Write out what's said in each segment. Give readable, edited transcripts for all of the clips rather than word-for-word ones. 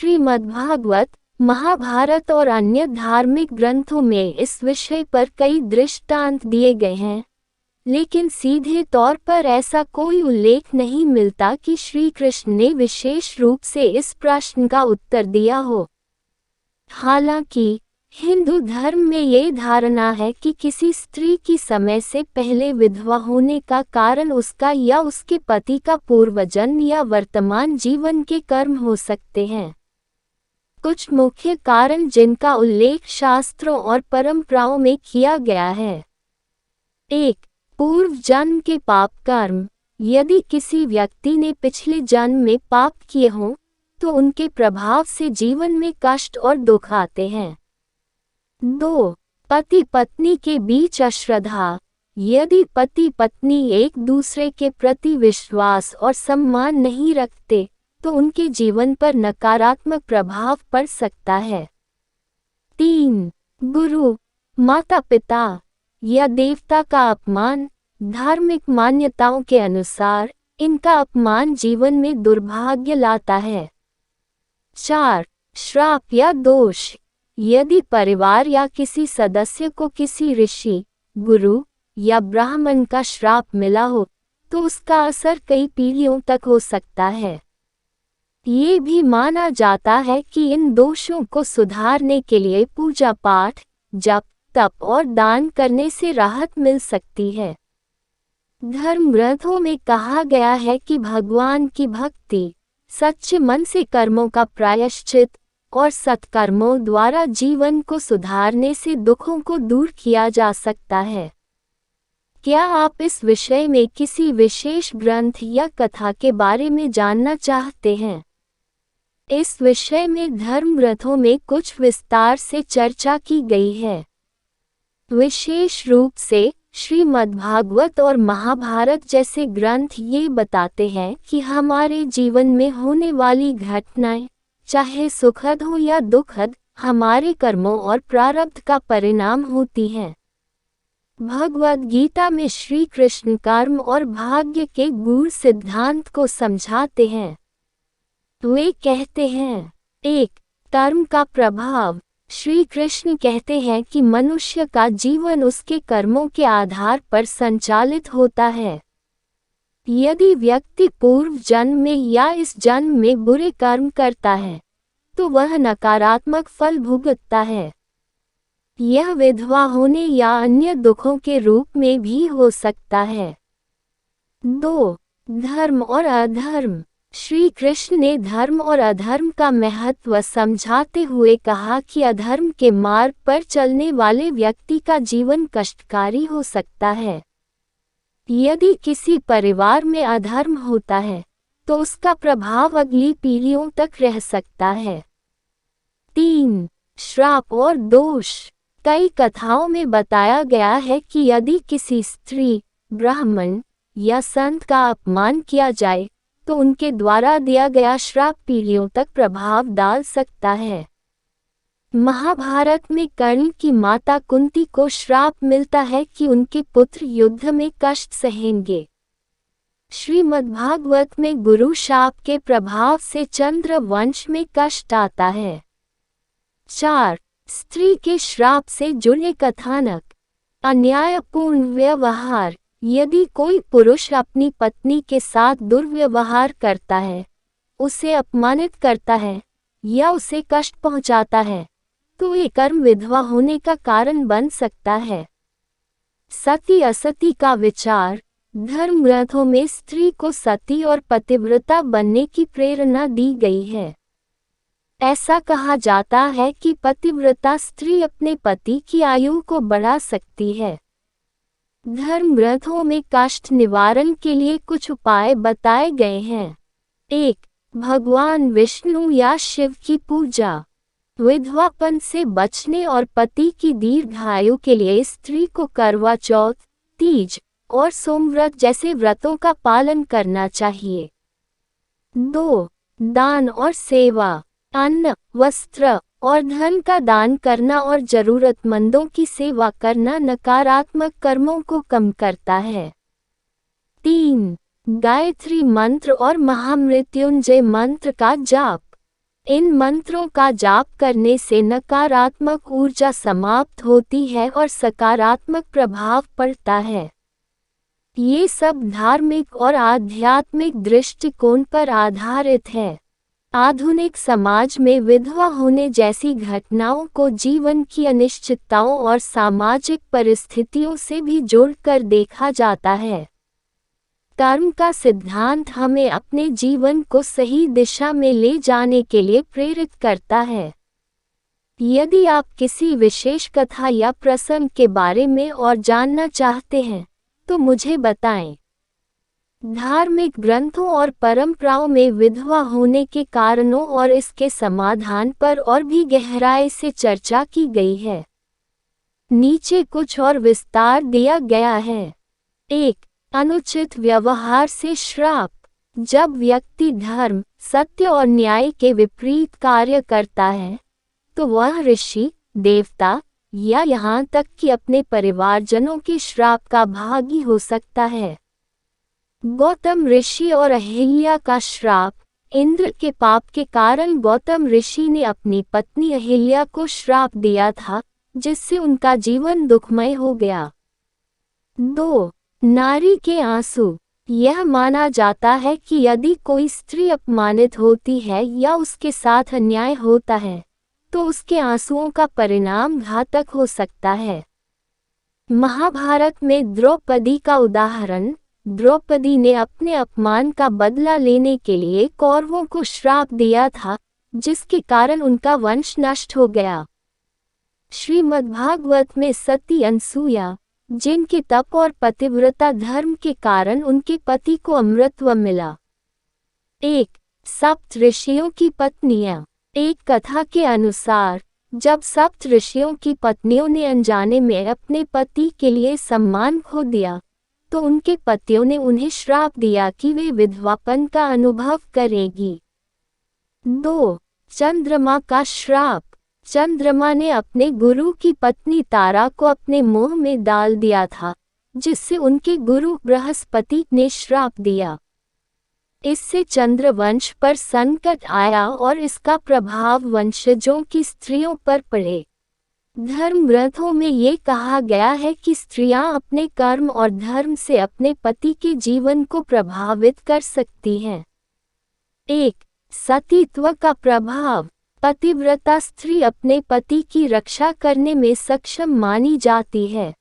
श्रीमद्भागवत, महाभारत और अन्य धार्मिक ग्रंथों में इस विषय पर कई दृष्टांत दिए गए हैं, लेकिन सीधे तौर पर ऐसा कोई उल्लेख नहीं मिलता कि श्री कृष्ण ने विशेष रूप से इस प्रश्न का उत्तर दिया हो। हालांकि हिंदू धर्म में ये धारणा है कि किसी स्त्री की समय से पहले विधवा होने का कारण उसका या उसके पति का पूर्वजन्म या वर्तमान जीवन के कर्म हो सकते हैं। कुछ मुख्य कारण जिनका उल्लेख शास्त्रों और परंपराओं में किया गया है। 1. पूर्व जन्म के पाप कर्म। यदि किसी व्यक्ति ने पिछले जन्म में पाप किए हों, तो उनके प्रभाव से जीवन में कष्ट और दुख आते हैं। 2. पति पत्नी के बीच अश्रद्धा। यदि पति पत्नी एक दूसरे के प्रति विश्वास और सम्मान नहीं रखते, तो उनके जीवन पर नकारात्मक प्रभाव पड़ सकता है। 3. गुरु, माता पिता या देवता का अपमान। धार्मिक मान्यताओं के अनुसार इनका अपमान जीवन में दुर्भाग्य लाता है। 4. श्राप या दोष। यदि परिवार या किसी सदस्य को किसी ऋषि, गुरु या ब्राह्मण का श्राप मिला हो, तो उसका असर कई पीढ़ियों तक हो सकता है। ये भी माना जाता है कि इन दोषों को सुधारने के लिए पूजा पाठ, जप, तप और दान करने से राहत मिल सकती है। धर्म ग्रंथों में कहा गया है कि भगवान की भक्ति, सच्चे मन से कर्मों का प्रायश्चित और सत्कर्मों द्वारा जीवन को सुधारने से दुखों को दूर किया जा सकता है। क्या आप इस विषय में किसी विशेष ग्रंथ या कथा के बारे में जानना चाहते हैं? इस विषय में धर्म ग्रंथों में कुछ विस्तार से चर्चा की गई है। विशेष रूप से श्रीमद्भागवत और महाभारत जैसे ग्रंथ ये बताते हैं कि हमारे जीवन में होने वाली घटनाएं, चाहे सुखद हो या दुखद, हमारे कर्मों और प्रारब्ध का परिणाम होती हैं। भगवद गीता में श्री कृष्ण कर्म और भाग्य के गूढ़ सिद्धांत को समझाते हैं। वे कहते हैं, 1. कर्म का प्रभाव। श्री कृष्ण कहते हैं कि मनुष्य का जीवन उसके कर्मों के आधार पर संचालित होता है। यदि व्यक्ति पूर्व जन्म में या इस जन्म में बुरे कर्म करता है, तो वह नकारात्मक फल भुगतता है। यह विधवा होने या अन्य दुखों के रूप में भी हो सकता है। 2. धर्म और अधर्म। श्री कृष्ण ने धर्म और अधर्म का महत्व समझाते हुए कहा कि अधर्म के मार्ग पर चलने वाले व्यक्ति का जीवन कष्टकारी हो सकता है। यदि किसी परिवार में अधर्म होता है, तो उसका प्रभाव अगली पीढ़ियों तक रह सकता है। 3. श्राप और दोष। कई कथाओं में बताया गया है कि यदि किसी स्त्री, ब्राह्मण या संत का अपमान किया जाए, तो उनके द्वारा दिया गया श्राप पीढ़ियों तक प्रभाव डाल सकता है। महाभारत में कर्ण की माता कुंती को श्राप मिलता है कि उनके पुत्र युद्ध में कष्ट सहेंगे। श्रीमद्भागवत में गुरु शाप के प्रभाव से चंद्र वंश में कष्ट आता है। 4. स्त्री के श्राप से जुड़े कथानक। अन्यायपूर्ण व्यवहार। यदि कोई पुरुष अपनी पत्नी के साथ दुर्व्यवहार करता है, उसे अपमानित करता है या उसे कष्ट पहुंचाता है, तो ये कर्म विधवा होने का कारण बन सकता है। सती असती का विचार। धर्म ग्रंथों में स्त्री को सती और पतिव्रता बनने की प्रेरणा दी गई है। ऐसा कहा जाता है कि पतिव्रता स्त्री अपने पति की आयु को बढ़ा सकती है। धर्म ग्रंथों में कष्ट निवारण के लिए कुछ उपाय बताए गए हैं। 1. भगवान विष्णु या शिव की पूजा। विधवापन से बचने और पति की दीर्घायु के लिए स्त्री को करवा चौथ, तीज और सोमव्रत जैसे व्रतों का पालन करना चाहिए। 2. दान और सेवा। अन्न, वस्त्र और धन का दान करना और जरूरतमंदों की सेवा करना नकारात्मक कर्मों को कम करता है। 3. गायत्री मंत्र और महामृत्युंजय मंत्र का जाप। इन मंत्रों का जाप करने से नकारात्मक ऊर्जा समाप्त होती है और सकारात्मक प्रभाव पड़ता है। ये सब धार्मिक और आध्यात्मिक दृष्टिकोण पर आधारित है। आधुनिक समाज में विधवा होने जैसी घटनाओं को जीवन की अनिश्चितताओं और सामाजिक परिस्थितियों से भी जोड़कर देखा जाता है। कर्म का सिद्धांत हमें अपने जीवन को सही दिशा में ले जाने के लिए प्रेरित करता है। यदि आप किसी विशेष कथा या प्रसंग के बारे में और जानना चाहते हैं, तो मुझे बताएं। धार्मिक ग्रंथों और परंपराओं में विधवा होने के कारणों और इसके समाधान पर और भी गहराई से चर्चा की गई है। नीचे कुछ और विस्तार दिया गया है। 1. अनुचित व्यवहार से श्राप। जब व्यक्ति धर्म, सत्य और न्याय के विपरीत कार्य करता है, तो वह ऋषि, देवता या यहाँ तक कि अपने परिवारजनों के श्राप का भागी हो सकता है। गौतम ऋषि और अहिल्या का श्राप। इंद्र के पाप के कारण गौतम ऋषि ने अपनी पत्नी अहिल्या को श्राप दिया था, जिससे उनका जीवन दुखमय हो गया। 2. नारी के आंसू। यह माना जाता है कि यदि कोई स्त्री अपमानित होती है या उसके साथ अन्याय होता है, तो उसके आंसुओं का परिणाम घातक हो सकता है। महाभारत में द्रौपदी का उदाहरण। द्रौपदी ने अपने अपमान का बदला लेने के लिए कौरवों को श्राप दिया था, जिसके कारण उनका वंश नष्ट हो गया। श्रीमद्भागवत में सती अनसूया, जिनके तप और पतिव्रता धर्म के कारण उनके पति को अमृतत्व मिला। 1. सप्त ऋषियों की पत्नियां। एक कथा के अनुसार, जब सप्त ऋषियों की पत्नियों ने अनजाने में अपने पति के लिए सम्मान खो दिया, तो उनके पतियों ने उन्हें श्राप दिया कि वे विधवापन का अनुभव करेंगी। 2. चंद्रमा का श्राप। चंद्रमा ने अपने गुरु की पत्नी तारा को अपने मुंह में डाल दिया था, जिससे उनके गुरु बृहस्पति ने श्राप दिया। इससे चंद्रवंश पर संकट आया और इसका प्रभाव वंशजों की स्त्रियों पर पड़े। धर्म ग्रंथों में ये कहा गया है कि स्त्रियां अपने कर्म और धर्म से अपने पति के जीवन को प्रभावित कर सकती हैं। 1. सतीत्व का प्रभाव। पतिव्रता स्त्री अपने पति की रक्षा करने में सक्षम मानी जाती है।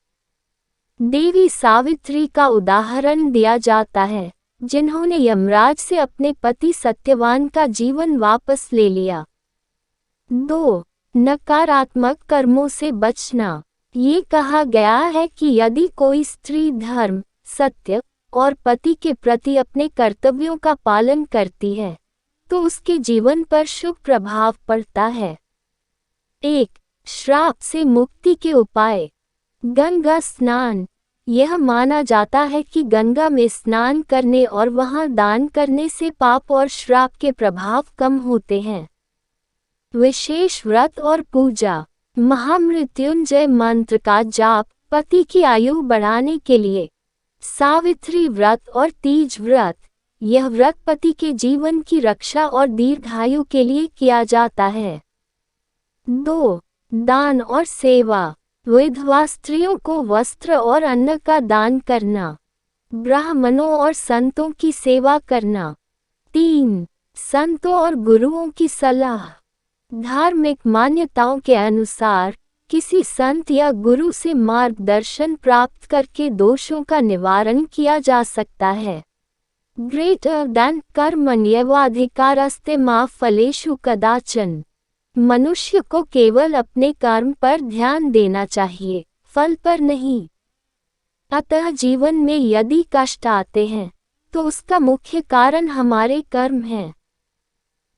देवी सावित्री का उदाहरण दिया जाता है, जिन्होंने यमराज से अपने पति सत्यवान का जीवन वापस ले लिया। 2. नकारात्मक कर्मों से बचना। ये कहा गया है कि यदि कोई स्त्री धर्म, सत्य और पति के प्रति अपने कर्तव्यों का पालन करती है, तो उसके जीवन पर शुभ प्रभाव पड़ता है। 1. श्राप से मुक्ति के उपाय। गंगा स्नान। यह माना जाता है कि गंगा में स्नान करने और वहां दान करने से पाप और श्राप के प्रभाव कम होते हैं। विशेष व्रत और पूजा। महामृत्युंजय मंत्र का जाप पति की आयु बढ़ाने के लिए। सावित्री व्रत और तीज व्रत। यह व्रत पति के जीवन की रक्षा और दीर्घायु के लिए किया जाता है। 2. दान और सेवा। विधवा स्त्रियों को वस्त्र और अन्न का दान करना। ब्राह्मणों और संतों की सेवा करना। 3. संतों और गुरुओं की सलाह। धार्मिक मान्यताओं के अनुसार, किसी संत या गुरु से मार्गदर्शन प्राप्त करके दोषों का निवारण किया जा सकता है। ग्रेटर दैन कर्मण्येवाधिकारस्ते मा फलेषु कदाचन। मनुष्य को केवल अपने कर्म पर ध्यान देना चाहिए, फल पर नहीं। अतः जीवन में यदि कष्ट आते हैं, तो उसका मुख्य कारण हमारे कर्म हैं।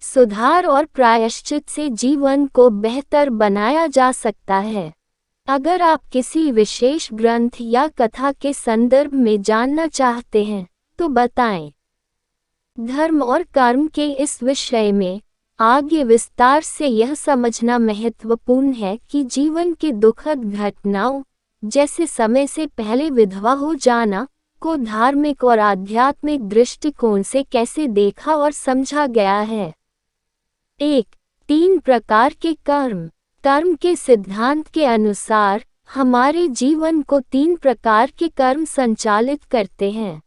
सुधार और प्रायश्चित से जीवन को बेहतर बनाया जा सकता है। अगर आप किसी विशेष ग्रंथ या कथा के संदर्भ में जानना चाहते हैं, तो बताएं। धर्म और कर्म के इस विषय में आगे विस्तार से यह समझना महत्वपूर्ण है कि जीवन के दुखद घटनाओं, जैसे समय से पहले विधवा हो जाना, को धार्मिक और आध्यात्मिक दृष्टिकोण से कैसे देखा और समझा गया है। एक, 3 प्रकार के कर्म। कर्म के सिद्धांत के अनुसार हमारे जीवन को 3 प्रकार के कर्म संचालित करते हैं।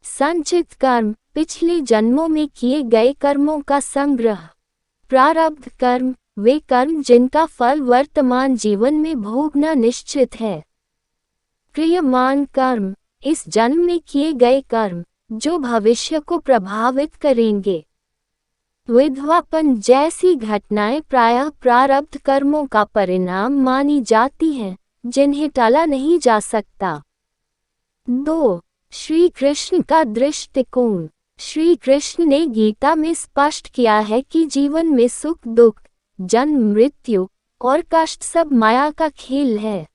संचित कर्म, पिछले जन्मों में किए गए कर्मों का संग्रह। प्रारब्ध कर्म, वे कर्म जिनका फल वर्तमान जीवन में भोगना निश्चित है। क्रियमान कर्म, इस जन्म में किए गए कर्म जो भविष्य को प्रभावित करेंगे। विधवापन जैसी घटनाएं प्रायः प्रारब्ध कर्मों का परिणाम मानी जाती हैं, जिन्हें टाला नहीं जा सकता। 2. श्री कृष्ण का दृष्टिकोण। श्री कृष्ण ने गीता में स्पष्ट किया है कि जीवन में सुख दुख, जन्म मृत्यु और कष्ट सब माया का खेल है।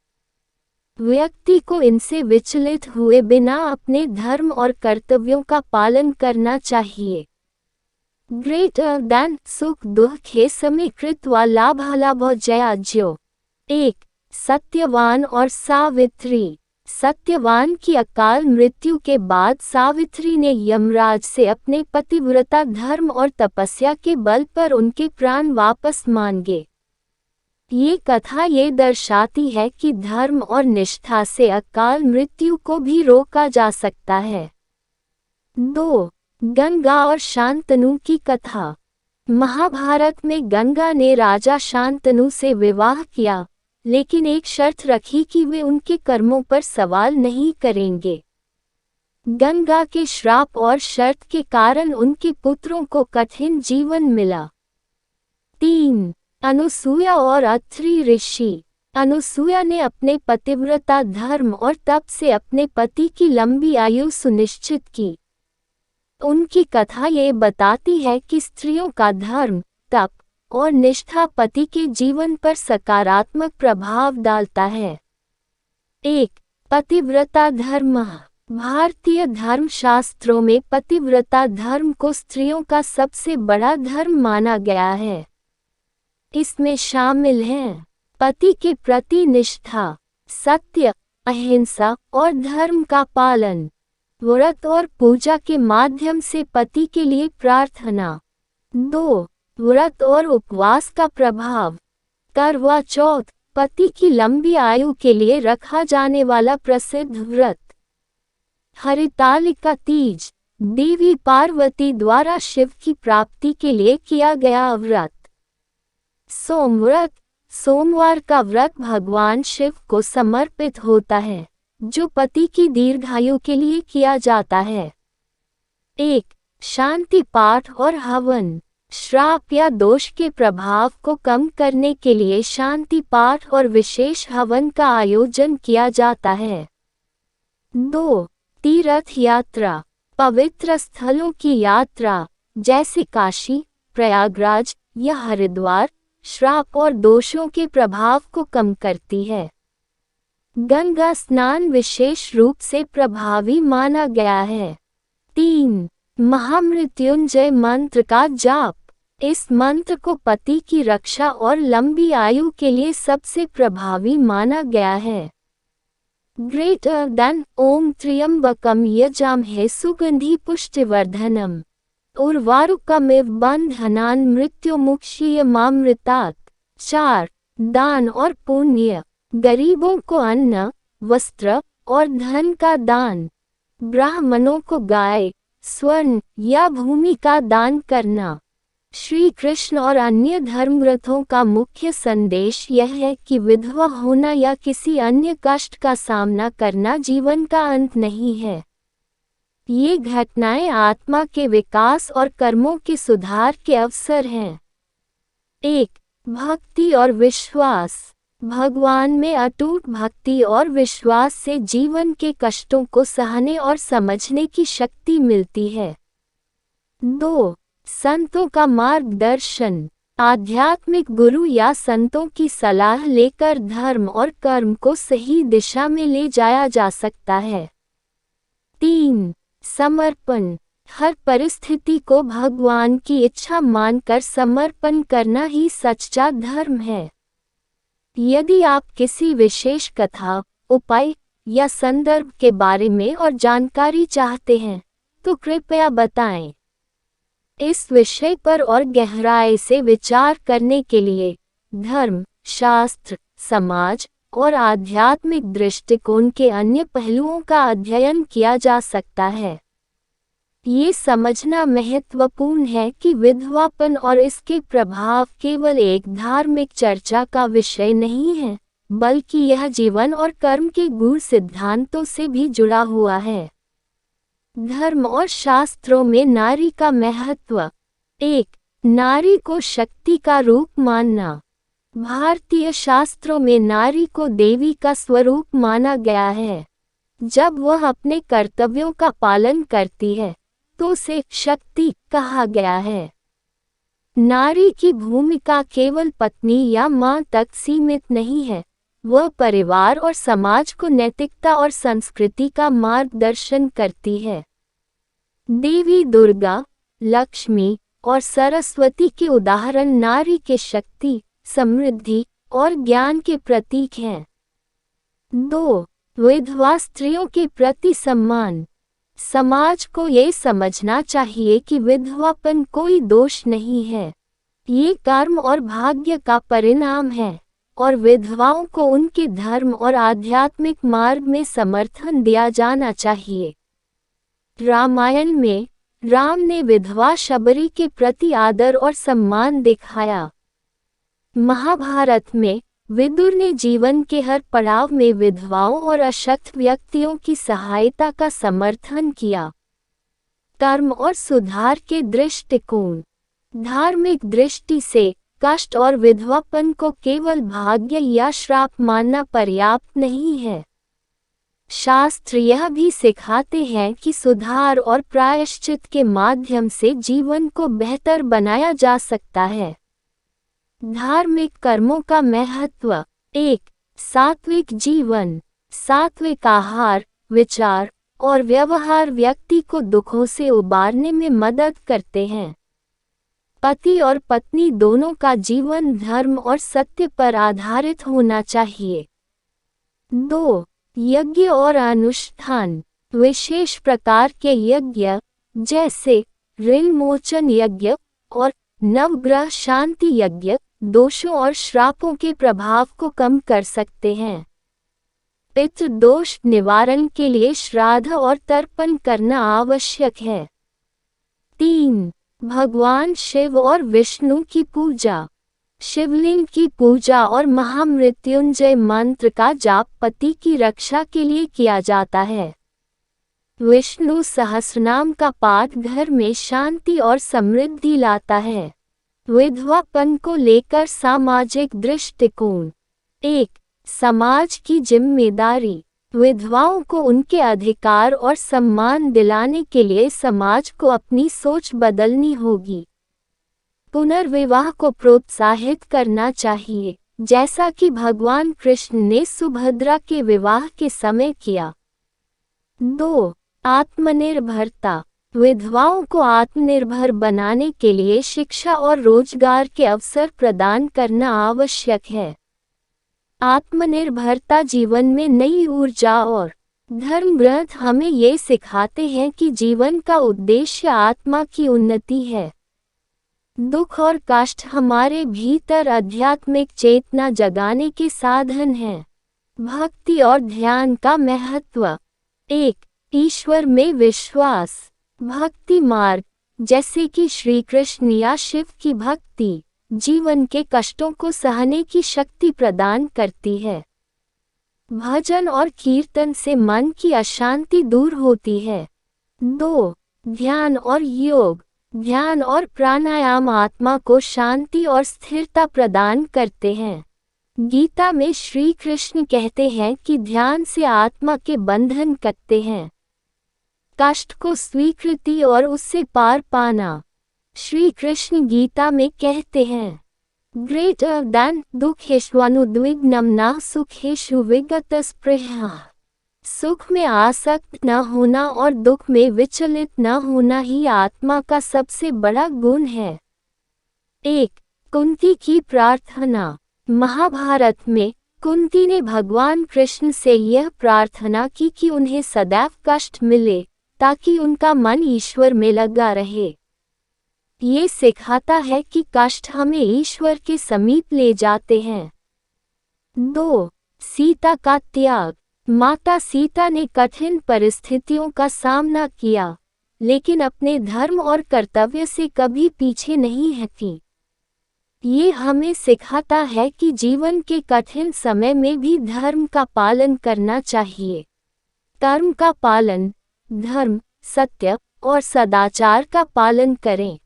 व्यक्ति को इनसे विचलित हुए बिना अपने धर्म और कर्तव्यों का पालन करना चाहिए। ग्रेटर देन सुख दुख हे समय कृत्वा लाभालाभो जयाज्यो। 1. सत्यवान और सावित्री। सत्यवान की अकाल मृत्यु के बाद सावित्री ने यमराज से अपने पतिव्रता धर्म और तपस्या के बल पर उनके प्राण वापस मांगे। ये कथा ये दर्शाती है कि धर्म और निष्ठा से अकाल मृत्यु को भी रोका जा सकता है। 2. गंगा और शांतनु की कथा। महाभारत में गंगा ने राजा शांतनु से विवाह किया, लेकिन एक शर्त रखी कि वे उनके कर्मों पर सवाल नहीं करेंगे। गंगा के श्राप और शर्त के कारण उनके पुत्रों को कठिन जीवन मिला। 3. अनुसूया और अत्रि ऋषि। अनुसूया ने अपने पतिव्रता धर्म और तप से अपने पति की लंबी आयु सुनिश्चित की। उनकी कथा ये बताती है कि स्त्रियों का धर्म, तप और निष्ठा पति के जीवन पर सकारात्मक प्रभाव डालता है। 1. पतिव्रता धर्म। भारतीय धर्मशास्त्रों में पतिव्रता धर्म को स्त्रियों का सबसे बड़ा धर्म माना गया है। इसमें शामिल हैं पति के प्रति निष्ठा, सत्य, अहिंसा और धर्म का पालन, व्रत और पूजा के माध्यम से पति के लिए प्रार्थना। 2. व्रत और उपवास का प्रभाव। करवा चौथ, पति की लंबी आयु के लिए रखा जाने वाला प्रसिद्ध व्रत। हरितालिका तीज, देवी पार्वती द्वारा शिव की प्राप्ति के लिए किया गया व्रत। सोमव्रत, सोमवार का व्रत भगवान शिव को समर्पित होता है, जो पति की दीर्घायु के लिए किया जाता है। 1. शांति पाठ और हवन। श्राप या दोष के प्रभाव को कम करने के लिए शांति पाठ और विशेष हवन का आयोजन किया जाता है। 2. तीर्थ यात्रा। पवित्र स्थलों की यात्रा जैसे काशी, प्रयागराज या हरिद्वार श्राप और दोषों के प्रभाव को कम करती है। गंगा स्नान विशेष रूप से प्रभावी माना गया है। 3. महामृत्युंजय मंत्र का जाप। इस मंत्र को पति की रक्षा और लंबी आयु के लिए सबसे प्रभावी माना गया है। ग्रेटर देन ओम त्र्यंबकम यजामहे सुगंधि पुष्टिवर्धनम उर्वारुकमिव बंधनान् मृत्युमुक्षीयमामृतात्। 4. दान और पुण्य। गरीबों को अन्न, वस्त्र और धन का दान। ब्राह्मणों को गाय, स्वर्ण या भूमि का दान करना। श्री कृष्ण और अन्य धर्मग्रंथों का मुख्य संदेश यह है कि विधवा होना या किसी अन्य कष्ट का सामना करना जीवन का अंत नहीं है। ये घटनाएं आत्मा के विकास और कर्मों के सुधार के अवसर हैं। 1. भक्ति और विश्वास। भगवान में अटूट भक्ति और विश्वास से जीवन के कष्टों को सहने और समझने की शक्ति मिलती है। 2. संतों का मार्गदर्शन। आध्यात्मिक गुरु या संतों की सलाह लेकर धर्म और कर्म को सही दिशा में ले जाया जा सकता है। 3. समर्पण। हर परिस्थिति को भगवान की इच्छा मानकर समर्पण करना ही सच्चा धर्म है। यदि आप किसी विशेष कथा, उपाय या संदर्भ के बारे में और जानकारी चाहते हैं, तो कृपया बताएं। इस विषय पर और गहराई से विचार करने के लिए धर्म, शास्त्र, समाज और आध्यात्मिक दृष्टिकोण के अन्य पहलुओं का अध्ययन किया जा सकता है। ये समझना महत्वपूर्ण है कि विधवापन और इसके प्रभाव केवल एक धार्मिक चर्चा का विषय नहीं है, बल्कि यह जीवन और कर्म के गूढ़ सिद्धांतों से भी जुड़ा हुआ है। धर्म और शास्त्रों में नारी का महत्व। 1. नारी को शक्ति का रूप मानना। भारतीय शास्त्रों में नारी को देवी का स्वरूप माना गया है। जब वह अपने कर्तव्यों का पालन करती है तो उसे शक्ति कहा गया है। नारी की भूमिका केवल पत्नी या मां तक सीमित नहीं है, वह परिवार और समाज को नैतिकता और संस्कृति का मार्गदर्शन करती है। देवी दुर्गा, लक्ष्मी और सरस्वती के उदाहरण नारी के शक्ति, समृद्धि और ज्ञान के प्रतीक हैं। 2. विधवा स्त्रियों के प्रति सम्मान। समाज को ये समझना चाहिए कि विधवापन कोई दोष नहीं है, ये कर्म और भाग्य का परिणाम है, और विधवाओं को उनके धर्म और आध्यात्मिक मार्ग में समर्थन दिया जाना चाहिए। रामायण में राम ने विधवा शबरी के प्रति आदर और सम्मान दिखाया। महाभारत में विदुर ने जीवन के हर पड़ाव में विधवाओं और अशक्त व्यक्तियों की सहायता का समर्थन किया। कर्म और सुधार के दृष्टिकोण। धार्मिक दृष्टि से कष्ट और विधवापन को केवल भाग्य या श्राप मानना पर्याप्त नहीं है। शास्त्र यह भी सिखाते हैं कि सुधार और प्रायश्चित के माध्यम से जीवन को बेहतर बनाया जा सकता है। धार्मिक कर्मों का महत्व। 1. सात्विक जीवन। सात्विक आहार, विचार और व्यवहार व्यक्ति को दुखों से उबारने में मदद करते हैं। पति और पत्नी दोनों का जीवन धर्म और सत्य पर आधारित होना चाहिए। 2. यज्ञ और अनुष्ठान। विशेष प्रकार के यज्ञ जैसे ऋण मोचन यज्ञ और नवग्रह शांति यज्ञ दोषों और श्रापों के प्रभाव को कम कर सकते हैं। पितृदोष निवारण के लिए श्राद्ध और तर्पण करना आवश्यक है। 3. भगवान शिव और विष्णु की पूजा। शिवलिंग की पूजा और महामृत्युंजय मंत्र का जाप पति की रक्षा के लिए किया जाता है। विष्णु सहस्रनाम का पाठ घर में शांति और समृद्धि लाता है। विधवापन को लेकर सामाजिक दृष्टिकोण। 1. समाज की जिम्मेदारी। विधवाओं को उनके अधिकार और सम्मान दिलाने के लिए समाज को अपनी सोच बदलनी होगी। पुनर्विवाह को प्रोत्साहित करना चाहिए, जैसा कि भगवान कृष्ण ने सुभद्रा के विवाह के समय किया। 2. आत्मनिर्भरता। विधवाओं को आत्मनिर्भर बनाने के लिए शिक्षा और रोजगार के अवसर प्रदान करना आवश्यक है। आत्मनिर्भरता जीवन में नई ऊर्जा और धर्म ग्रंथ हमें ये सिखाते हैं कि जीवन का उद्देश्य आत्मा की उन्नति है। दुख और कष्ट हमारे भीतर आध्यात्मिक चेतना जगाने के साधन हैं। भक्ति और ध्यान का महत्व। 1. ईश्वर में विश्वास। भक्ति मार्ग जैसे कि श्री कृष्ण या शिव की भक्ति जीवन के कष्टों को सहने की शक्ति प्रदान करती है। भजन और कीर्तन से मन की अशांति दूर होती है। 2. ध्यान और योग। ध्यान और प्राणायाम आत्मा को शांति और स्थिरता प्रदान करते हैं। गीता में श्री कृष्ण कहते हैं कि ध्यान से आत्मा के बंधन कटते हैं। कष्ट को स्वीकृति और उससे पार पाना। श्री कृष्ण गीता में कहते हैं, ग्रेटर देन दुखेष्वनुद्विग्नम न सुखेषु विगत स्पृहा। सुख में आसक्त न होना और दुख में विचलित न होना ही आत्मा का सबसे बड़ा गुण है। 1. कुंती की प्रार्थना। महाभारत में कुंती ने भगवान कृष्ण से यह प्रार्थना की कि उन्हें सदैव कष्ट मिले ताकि उनका मन ईश्वर में लगा रहे। ये सिखाता है कि कष्ट हमें ईश्वर के समीप ले जाते हैं। 2. सीता का त्याग। माता सीता ने कठिन परिस्थितियों का सामना किया, लेकिन अपने धर्म और कर्तव्य से कभी पीछे नहीं हटी। ये हमें सिखाता है कि जीवन के कठिन समय में भी धर्म का पालन करना चाहिए। कर्म का पालन, धर्म, सत्य और सदाचार का पालन करें।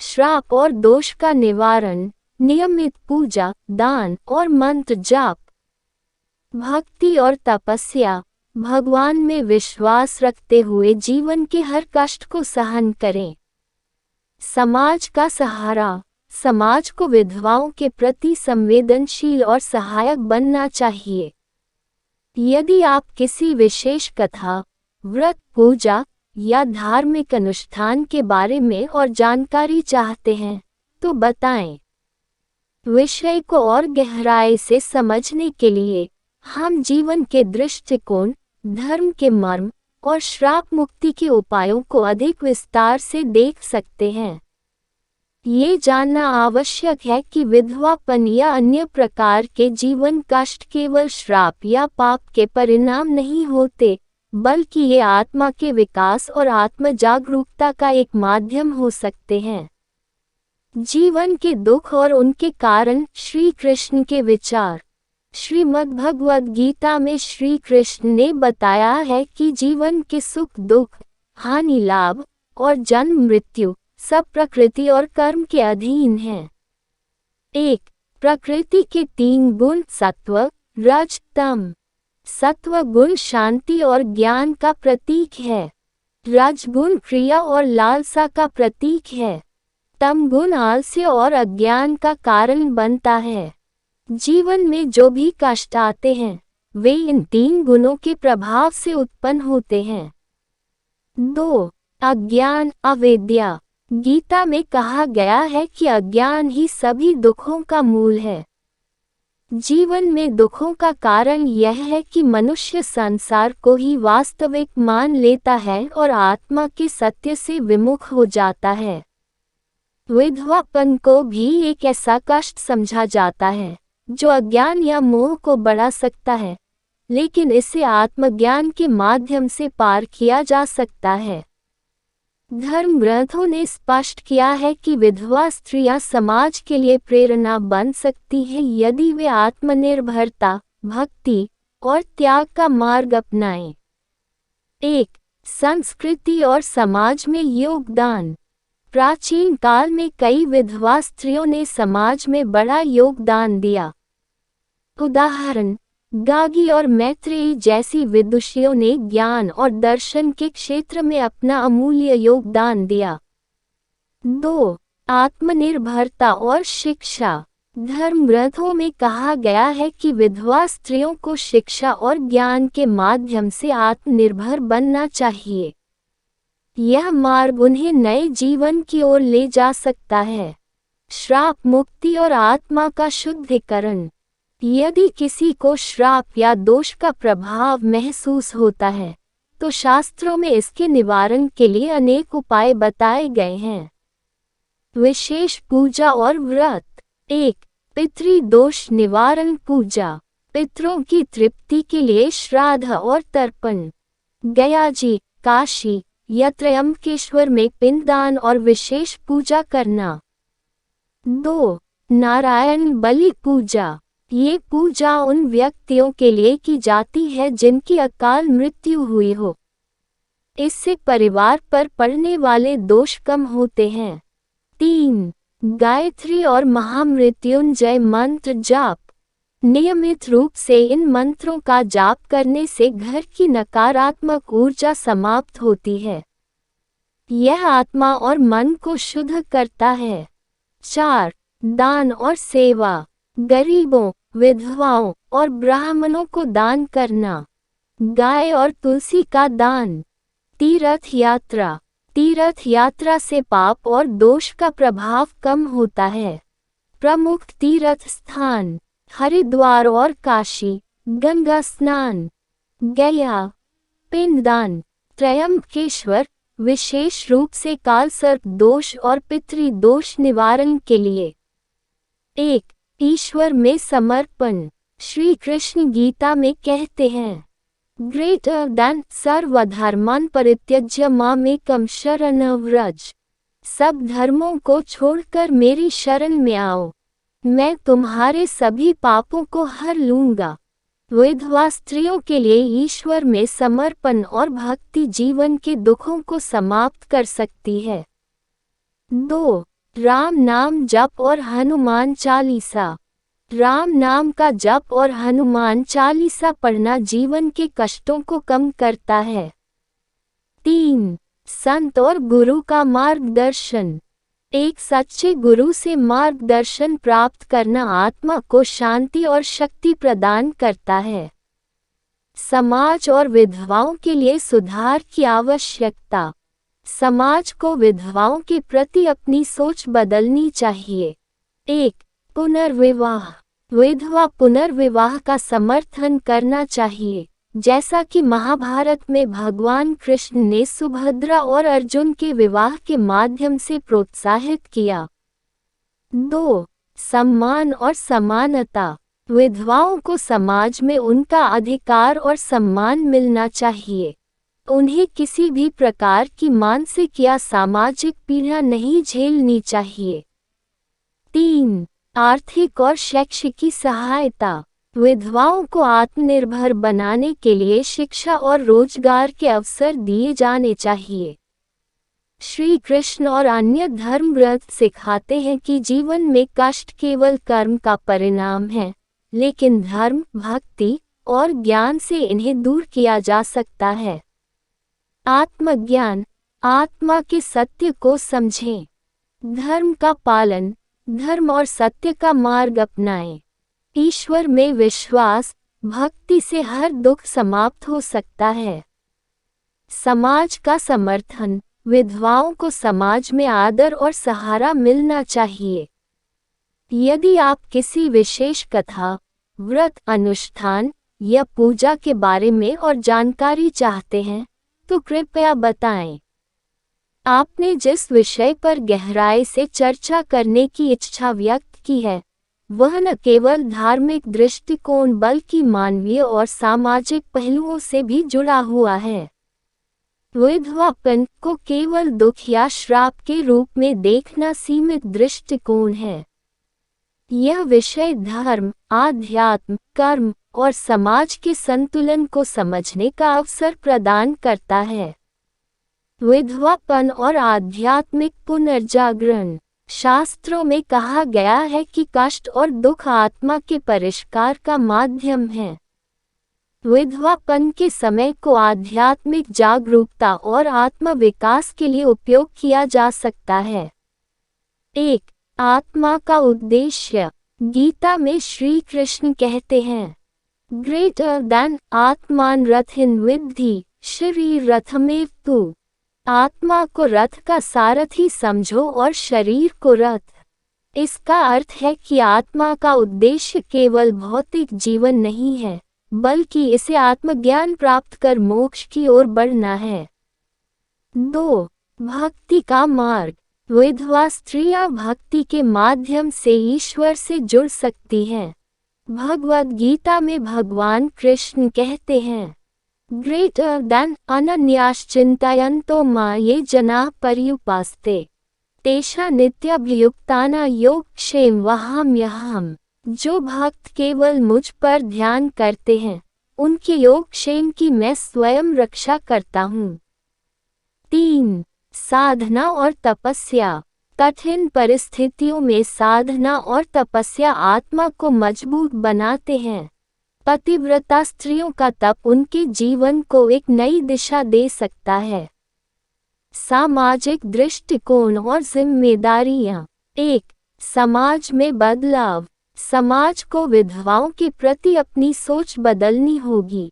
श्राप और दोष का निवारण, नियमित पूजा, दान और मंत्र जाप। भक्ति और तपस्या। भगवान में विश्वास रखते हुए जीवन के हर कष्ट को सहन करें। समाज का सहारा। समाज को विधवाओं के प्रति संवेदनशील और सहायक बनना चाहिए। यदि आप किसी विशेष कथा, व्रत, पूजा या धार्मिक अनुष्ठान के बारे में और जानकारी चाहते हैं, तो बताएं। विषय को और गहराई से समझने के लिए हम जीवन के दृष्टिकोण, धर्म के मर्म और श्राप मुक्ति के उपायों को अधिक विस्तार से देख सकते हैं। ये जानना आवश्यक है कि विधवापन या अन्य प्रकार के जीवन कष्ट केवल श्राप या पाप के परिणाम नहीं होते, बल्कि ये आत्मा के विकास और आत्म जागरूकता का एक माध्यम हो सकते हैं। जीवन के दुख और उनके कारण। श्री कृष्ण के विचार। श्रीमद् भगवद गीता में श्री कृष्ण ने बताया है कि जीवन के सुख दुख, हानि लाभ और जन्म मृत्यु सब प्रकृति और कर्म के अधीन हैं। 1. प्रकृति के 3 गुण सत्व, रज, तम। सत्व गुण शांति और ज्ञान का प्रतीक है। रज गुण क्रिया और लालसा का प्रतीक है। तम गुण आलस्य और अज्ञान का कारण बनता है। जीवन में जो भी कष्ट आते हैं, वे इन 3 गुणों के प्रभाव से उत्पन्न होते हैं। 2. अज्ञान, अविद्या। गीता में कहा गया है कि अज्ञान ही सभी दुखों का मूल है। जीवन में दुखों का कारण यह है कि मनुष्य संसार को ही वास्तविक मान लेता है और आत्मा के सत्य से विमुख हो जाता है। विधवापन को भी एक ऐसा कष्ट समझा जाता है जो अज्ञान या मोह को बढ़ा सकता है, लेकिन इसे आत्मज्ञान के माध्यम से पार किया जा सकता है। धर्म ग्रंथों ने स्पष्ट किया है कि विधवा स्त्रियां समाज के लिए प्रेरणा बन सकती हैं यदि वे आत्मनिर्भरता, भक्ति और त्याग का मार्ग अपनाएं। 1. संस्कृति और समाज में योगदान। प्राचीन काल में कई विधवा स्त्रियों ने समाज में बड़ा योगदान दिया। उदाहरण, गागी और मैत्रेयी जैसी विदुषियों ने ज्ञान और दर्शन के क्षेत्र में अपना अमूल्य योगदान दिया। 2. आत्मनिर्भरता और शिक्षा। धर्म ग्रंथों में कहा गया है कि विधवा स्त्रियों को शिक्षा और ज्ञान के माध्यम से आत्मनिर्भर बनना चाहिए। यह मार्ग उन्हें नए जीवन की ओर ले जा सकता है। श्राप मुक्ति और आत्मा का शुद्धिकरण। यदि किसी को श्राप या दोष का प्रभाव महसूस होता है, तो शास्त्रों में इसके निवारण के लिए अनेक उपाय बताए गए हैं। विशेष पूजा और व्रत। 1. पितृदोष निवारण पूजा। पितरों की तृप्ति के लिए श्राद्ध और तर्पण। गया जी, काशी या त्र्यंबकेश्वर में पिंडदान और विशेष पूजा करना। 2. नारायण बलि पूजा। ये पूजा उन व्यक्तियों के लिए की जाती है जिनकी अकाल मृत्यु हुई हो। इससे परिवार पर पड़ने वाले दोष कम होते हैं। 3. गायत्री और महामृत्युंजय मंत्र जाप। नियमित रूप से इन मंत्रों का जाप करने से घर की नकारात्मक ऊर्जा समाप्त होती है। यह आत्मा और मन को शुद्ध करता है। 4. दान और सेवा। गरीबों, विधवाओं और ब्राह्मणों को दान करना। गाय और तुलसी का दान। तीर्थ यात्रा। तीर्थ यात्रा से पाप और दोष का प्रभाव कम होता है। प्रमुख तीर्थ स्थान: हरिद्वार और काशी। गंगा स्नान, गया, पिंडदान, त्र्यंबकेश्वर, विशेष रूप से कालसर्प दोष और पितृ दोष निवारण के लिए। 1. ईश्वर में समर्पण। श्री कृष्ण गीता में कहते हैं, ग्रेटर देन सर्वधर्मान् परित्यज्य मामेकं शरणं व्रज। सब धर्मों को छोड़कर मेरी शरण में आओ, मैं तुम्हारे सभी पापों को हर लूंगा। विधवा स्त्रियों के लिए ईश्वर में समर्पण और भक्ति जीवन के दुखों को समाप्त कर सकती है। 2. राम नाम जप और हनुमान चालीसा। राम नाम का जप और हनुमान चालीसा पढ़ना जीवन के कष्टों को कम करता है। 3. संत और गुरु का मार्गदर्शन। एक सच्चे गुरु से मार्गदर्शन प्राप्त करना आत्मा को शांति और शक्ति प्रदान करता है। समाज और विधवाओं के लिए सुधार की आवश्यकता। समाज को विधवाओं के प्रति अपनी सोच बदलनी चाहिए। 1. पुनर्विवाह। विधवा पुनर्विवाह का समर्थन करना चाहिए, जैसा कि महाभारत में भगवान कृष्ण ने सुभद्रा और अर्जुन के विवाह के माध्यम से प्रोत्साहित किया। 2. सम्मान और समानता। विधवाओं को समाज में उनका अधिकार और सम्मान मिलना चाहिए। उन्हें किसी भी प्रकार की मानसिक या सामाजिक पीड़ा नहीं झेलनी चाहिए। 3. आर्थिक और शैक्षिक सहायता। विधवाओं को आत्मनिर्भर बनाने के लिए शिक्षा और रोजगार के अवसर दिए जाने चाहिए। श्री कृष्ण और अन्य धर्म ग्रंथ सिखाते हैं कि जीवन में कष्ट केवल कर्म का परिणाम है, लेकिन धर्म, भक्ति और ज्ञान से इन्हें दूर किया जा सकता है। आत्मज्ञान। आत्मा के सत्य को समझें। धर्म का पालन, धर्म और सत्य का मार्ग अपनाएं। ईश्वर में विश्वास, भक्ति से हर दुख समाप्त हो सकता है। समाज का समर्थन। विधवाओं को समाज में आदर और सहारा मिलना चाहिए। यदि आप किसी विशेष कथा, व्रत, अनुष्ठान या पूजा के बारे में और जानकारी चाहते हैं, तो कृपया बताएं। आपने जिस विषय पर गहराई से चर्चा करने की इच्छा व्यक्त की है, वह न केवल धार्मिक दृष्टिकोण बल्कि मानवीय और सामाजिक पहलुओं से भी जुड़ा हुआ है। विधवापन को केवल दुख या श्राप के रूप में देखना सीमित दृष्टिकोण है। यह विषय धर्म, आध्यात्म, कर्म और समाज के संतुलन को समझने का अवसर प्रदान करता है। विधवापन और आध्यात्मिक पुनर्जागरण। शास्त्रों में कहा गया है कि कष्ट और दुख आत्मा के परिष्कार का माध्यम है। विधवापन के समय को आध्यात्मिक जागरूकता और आत्म विकास के लिए उपयोग किया जा सकता है। 1. आत्मा का उद्देश्य। गीता में श्री कृष्ण कहते हैं, ग्रेटर देन आत्मान रथिन विद्धि शरीर रथमेव तु। आत्मा को रथ का सारथी समझो और शरीर को रथ। इसका अर्थ है कि आत्मा का उद्देश्य केवल भौतिक जीवन नहीं है, बल्कि इसे आत्मज्ञान प्राप्त कर मोक्ष की ओर बढ़ना है। 2. भक्ति का मार्ग। विधवा स्त्रियां भक्ति के माध्यम से ईश्वर से जुड़ सकती हैं। भगवद गीता में भगवान कृष्ण कहते हैं, ग्रेटर देन अनन्याश्चिन्तयन्तो मां ये जनाः पर्युपास्ते तेषां नित्याभियुक्तानां योगक्षेम वहाम्यहम्। जो भक्त केवल मुझ पर ध्यान करते हैं, उनके योगक्षेम की मैं स्वयं रक्षा करता हूँ। 3. साधना और तपस्या। कठिन परिस्थितियों में साधना और तपस्या आत्मा को मजबूत बनाते हैं। पतिव्रता स्त्रियों का तप उनके जीवन को एक नई दिशा दे सकता है। सामाजिक दृष्टिकोण और जिम्मेदारियां। 1. समाज में बदलाव। समाज को विधवाओं के प्रति अपनी सोच बदलनी होगी।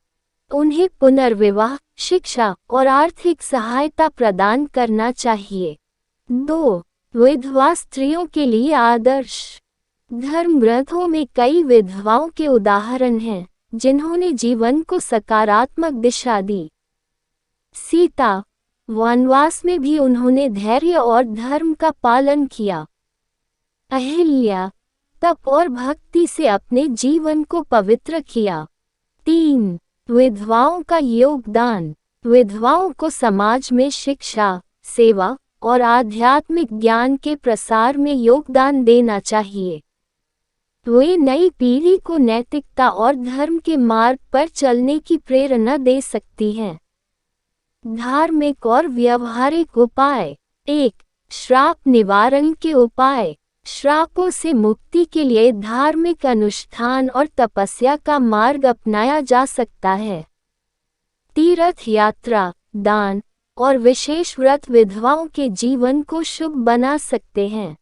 उन्हें पुनर्विवाह, शिक्षा और आर्थिक सहायता प्रदान करना चाहिए। 2. विधवा स्त्रियों के लिए आदर्श। धर्म ग्रंथों में कई विधवाओं के उदाहरण हैं, जिन्होंने जीवन को सकारात्मक दिशा दी। सीता, वनवास में भी उन्होंने धैर्य और धर्म का पालन किया। अहिल्या तप और भक्ति से अपने जीवन को पवित्र किया। 3. विधवाओं का योगदान। विधवाओं को समाज में शिक्षा, सेवा और आध्यात्मिक ज्ञान के प्रसार में योगदान देना चाहिए। वे नई पीढ़ी को नैतिकता और धर्म के मार्ग पर चलने की प्रेरणा दे सकती हैं। धार्मिक और व्यावहारिक उपाय। 1. श्राप निवारण के उपाय। श्रापों से मुक्ति के लिए धार्मिक अनुष्ठान और तपस्या का मार्ग अपनाया जा सकता है। तीर्थ यात्रा, दान और विशेष व्रत विधवाओं के जीवन को शुभ बना सकते हैं।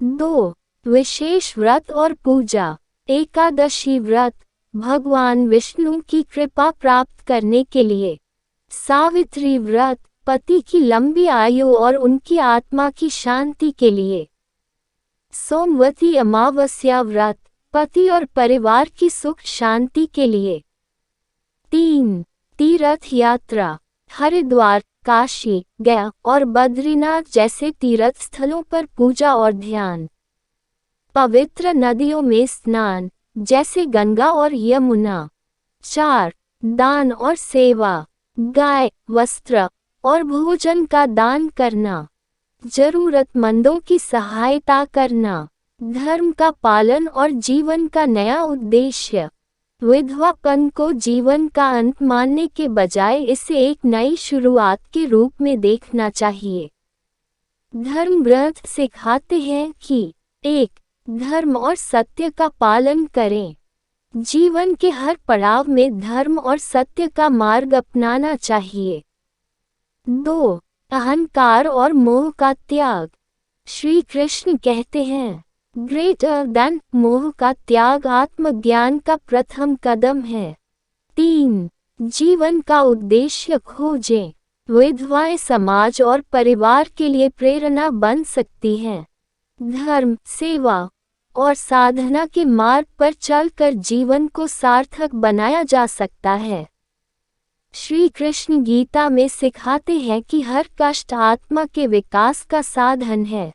2. विशेष व्रत और पूजा। एकादशी व्रत भगवान विष्णु की कृपा प्राप्त करने के लिए। सावित्री व्रत पति की लंबी आयु और उनकी आत्मा की शांति के लिए। सोमवती अमावस्या व्रत पति और परिवार की सुख शांति के लिए। 3. तीर्थ यात्रा। हरिद्वार, काशी, गया और बद्रीनाथ जैसे तीर्थ स्थलों पर पूजा और ध्यान। पवित्र नदियों में स्नान, जैसे गंगा और यमुना। 4. दान और सेवा। गाय, वस्त्र और भोजन का दान करना। जरूरतमंदों की सहायता करना। धर्म का पालन और जीवन का नया उद्देश्य। विधवापन को जीवन का अंत मानने के बजाय इसे एक नई शुरुआत के रूप में देखना चाहिए। धर्म ग्रंथ सिखाते हैं कि 1. धर्म और सत्य का पालन करें। जीवन के हर पड़ाव में धर्म और सत्य का मार्ग अपनाना चाहिए। 2. अहंकार और मोह का त्याग। श्री कृष्ण कहते हैं, ग्रेटर देन मोह का त्याग आत्मज्ञान का प्रथम कदम है। 3. जीवन का उद्देश्य खोजें। विधवाएं समाज और परिवार के लिए प्रेरणा बन सकती हैं। धर्म, सेवा और साधना के मार्ग पर चलकर जीवन को सार्थक बनाया जा सकता है। श्री कृष्ण गीता में सिखाते हैं कि हर कष्ट आत्मा के विकास का साधन है।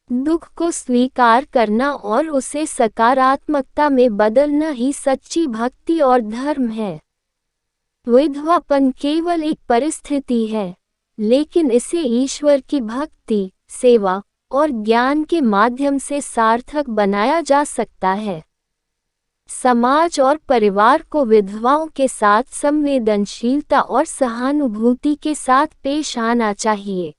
दुख को स्वीकार करना और उसे सकारात्मकता में बदलना ही सच्ची भक्ति और धर्म है। विधवापन केवल एक परिस्थिति है, लेकिन इसे ईश्वर की भक्ति, सेवा और ज्ञान के माध्यम से सार्थक बनाया जा सकता है। समाज और परिवार को विधवाओं के साथ संवेदनशीलता और सहानुभूति के साथ पेश आना चाहिए।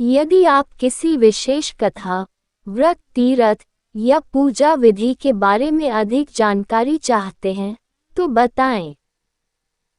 यदि आप किसी विशेष कथा, व्रत, तीर्थ या पूजा विधि के बारे में अधिक जानकारी चाहते हैं, तो बताएं।